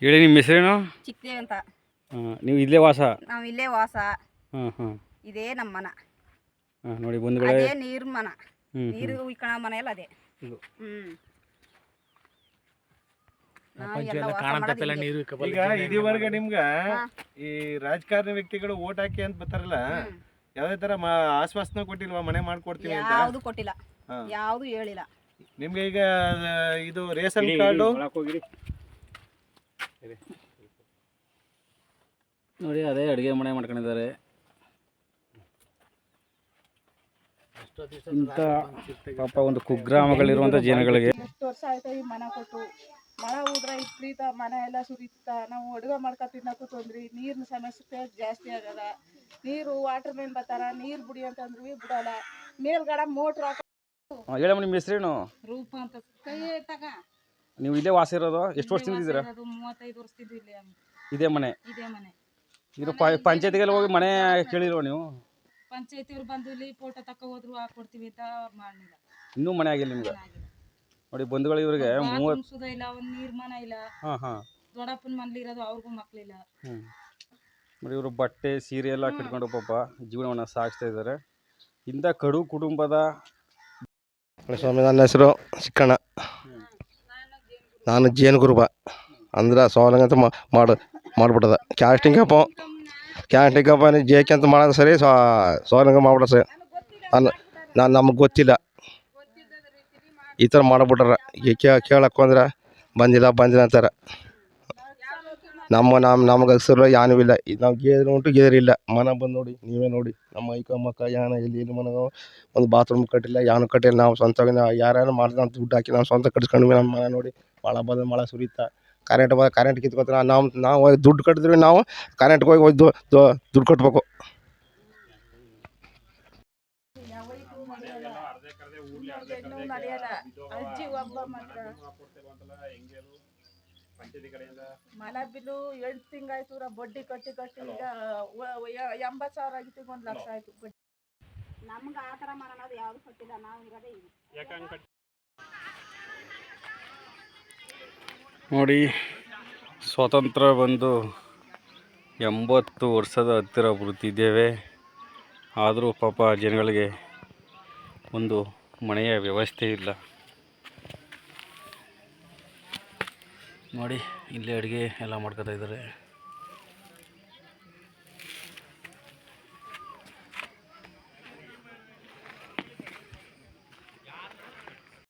ಹೇಳಿ ನಿಮ್ಮ ಹೆಸರೇನು? ಚಿಕ್ಕದೇವ್ ಅಂತ. ನೀವು ಇಲ್ಲೇ ವಾಸ? ನಾವು ಇಲ್ಲೇ ವಾಸ. ಇದೇ ನಮ್ಮ ಮನ. ನೋಡಿ ಬಂಧುಗಳೇ, ಅದೇ ನೀರು ಮನ. ನೀರು ಉಯ್ಕಣ ಮನೆ ಎಲ್ಲ ಅದೇ. ಈಗ ಇದುವರೆಗೆ ನಿಮ್ಗ ಈ ರಾಜಕಾರಣಿ ವ್ಯಕ್ತಿಗಳು ಓಟ್ ಹಾಕಿ ಅಂತ ಬರ್ತಾರಲ್ಲ, ಯಾವ್ದೇ ತರ ಆಶ್ವಾಸನೆ ಕೊಟ್ಟಿಲ್ವಾ ಮನೆ ಮಾಡ್ಕೊಡ್ತೀವಿ ಅಂತ? ಯಾವ್ದು ಕೊಟ್ಟಿಲ್ಲ, ಯಾವ್ದು ಹೇಳಿಲ್ಲ. ನಿಮ್ಗೆ ಈಗ ಇದು ರೇಷನ್ ಕಾರ್ಡು ನೋಡಿ, ಅದೇ ಅಡುಗೆ ಮನೆ ಮಾಡ್ಕೊಂಡಿದ್ದಾರೆ. ಇಂಥ ಪಾಪ ಒಂದು ಕುಗ್ರಾಮಗಳಿರುವಂಥ ಜನಗಳಿಗೆ ಎಷ್ಟು ವರ್ಷ ಆಯ್ತು ಈ ಮನೆ ಕೊಟ್ಟು. ಮಳೆ ಹೋದ್ರೆ ಇಪ್ರೀತ ಮನೆ ಎಲ್ಲ ಸುರಿತ. ನಾವು ಅಡುಗೆ ಮಾಡ್ಕೊ ತಿನ್ನೋಕ್ಕೂ ತೊಂದ್ರೆ. ನೀರಿನ ಸಮಸ್ಯೆ ಜಾಸ್ತಿ ಆಗದ. ನೀರು ವಾಟರ್ ಮ್ಯಾನ್ ಬರ್ತಾರ, ನೀರು ಬಿಡಿ ಅಂತಂದ್ರೂ ಬಿಡಲ್ಲ. ಮೇಲ್ಗಡೆ ಮೋಟ್ರ್ ಹಾಕ. ಹೇಳಮ್ಮ, ನಿಮ್ಮ ಹೆಸರೇನು? ರೂಪ ಅಂತ. ಕೈ ತಗ. ನೀವು ಇಲ್ಲೇ ವಾಸ ಇರೋದು? ಎಷ್ಟು ವರ್ಷದಿಂದ ಇದ್ದೀರಾ? 35 ವರ್ಷದಿಂದ ಇಲ್ಲೇ. ಇದೇ ಮನೆ? ಇದೇ ಮನೆ. ಇದು ಪಂಚಾಯತಿಗೆಲ್ಲ ಹೋಗಿ ಮನೆ ಕೇಳಿಲ್ವ ನೀವು? ಪಂಚಾಯತಿಯವ್ರು ಬಂದು ಇಲ್ಲಿ ಫೋಟೋ ತಕ್ಕ ಹೋದ್ರು ಹಾಕೊಡ್ತೀವಿ ಅಂತ ಮಾಡಲಿಲ್ಲ. ಇನ್ನೂ ಮನೆ ಆಗಿಲ್ಲ ನಿಮ್ಗೆ? ನೋಡಿ ಬಂಧುಗಳು, ಇವ್ರಿಗೆ ಇಲ್ಲ, ಒಂದು ನಿರ್ಮಾಣ ಇಲ್ಲ. ದೊಡ್ಡಪ್ಪನ ಮನೇಲಿ ಇರೋದು, ಅವ್ರಿಗೂ ಮಕ್ಕಳಿಲ್ಲ. ನೋಡಿ, ಇವರು ಬಟ್ಟೆ ಸೀರೆ ಎಲ್ಲ ಕಟ್ಕೊಂಡು ಪಾಪ ಜೀವನವನ್ನು ಸಾಗಿಸ್ತಾ ಇದ್ದಾರೆ. ಇಂಥ ಕಡು ಕುಟುಂಬದ ಸ್ವಾಮಿ, ನನ್ನ ಹೆಸರು ಚಿಕ್ಕಣ್ಣ. ನಾನು ಜೇನು ಗುರುಬ ಅಂದ್ರೆ ಸೋಲಂಗಂತ ಮಾಡ್ಬಿಟ್ಟದ. ಕ್ಯಾಸ್ಟಿಂಗ್ ಹಬ್ಬ ಜೇಕೆ ಅಂತ ಮಾಡೋದು ಸರಿ, ಸೋಲಂಗ ಮಾಡ್ಬಿಡ ಸರಿ. ನಮಗೆ ಗೊತ್ತಿಲ್ಲ, ಈ ಥರ ಮಾಡಿಬಿಟ್ರ. ಕೇಳಕ್ಕೆ ಅಂದ್ರೆ ಬಂದಿಲ್ಲ ಅಂತಾರೆ. ನಮಗೆ ಹೆಸರು ಏನೂ ಇಲ್ಲ. ನಾವು ಗೇದ್ರು ಉಂಟು, ಗೇರಿಲ್ಲ. ಮನೆ ಬಂದು ನೋಡಿ, ನೀವೇ ನೋಡಿ. ನಮ್ಮ ಮಕ್ಕ ಯಾನ ಎಲ್ಲಿ ಮನೆ ಒಂದು ಬಾತ್ರೂಮ್ ಕಟ್ಟಿಲ್ಲ, ಯಾನು ಕಟ್ಟಿಲ್ಲ. ನಾವು ಸ್ವಂತ ಯಾರು ಮಾಡಿದ ಅಂತ ದುಡ್ಡು ಹಾಕಿ ನಾವು ಸ್ವಂತ ಕಟ್ಸ್ಕೊಂಡ್ವಿ. ನಮ್ಮ ಮನೆ ನೋಡಿ, ಮಳೆ ಸುರಿತಾ, ಕರೆಂಟ್ ಕಿತ್ಕೋತಾರೆ. ನಾವು ದುಡ್ಡು ಕಟ್ಟಿದ್ವಿ. ನಾವು ಕರೆಂಟ್ಗೆ ಹೋಗಿ ದುಡ್ಡು ಕಟ್ಟಬೇಕು. ಅಜ್ಜಿ ಒಬ್ಬ ಮಾತ್ರ ಮನೆ ಬಿಲ್ಲು 8 ತಿಂಗಾಯ್ತು. ಬಡ್ಡಿ ಕಟ್ಟಿ ಈಗ 80,000 ಆಗಿತ್ತು. 1 ಲಕ್ಷ ಆಯ್ತು ಬಡ್ಡಿ. ನಮ್ಗೆ ಆ ಥರ ಮಾಡೋದು ಯಾವುದು ಕೊಟ್ಟಿಲ್ಲ. ನಾವು ಇರೋದೇ ಇದು. ನೋಡಿ, ಸ್ವಾತಂತ್ರ್ಯ ಬಂದು 80 ವರ್ಷದ ಹತ್ತಿರ ಬರುತ್ತಿದ್ದೇವೆ. ಆದರೂ ಪಾಪ ಜನಗಳಿಗೆ ಒಂದು ಮನೆಯ ವ್ಯವಸ್ಥೆ ಇಲ್ಲ. ನೋಡಿ, ಇಲ್ಲೇ ಅಡುಗೆ ಎಲ್ಲ ಮಾಡ್ಕೊತಾ ಇದ್ದಾರೆ.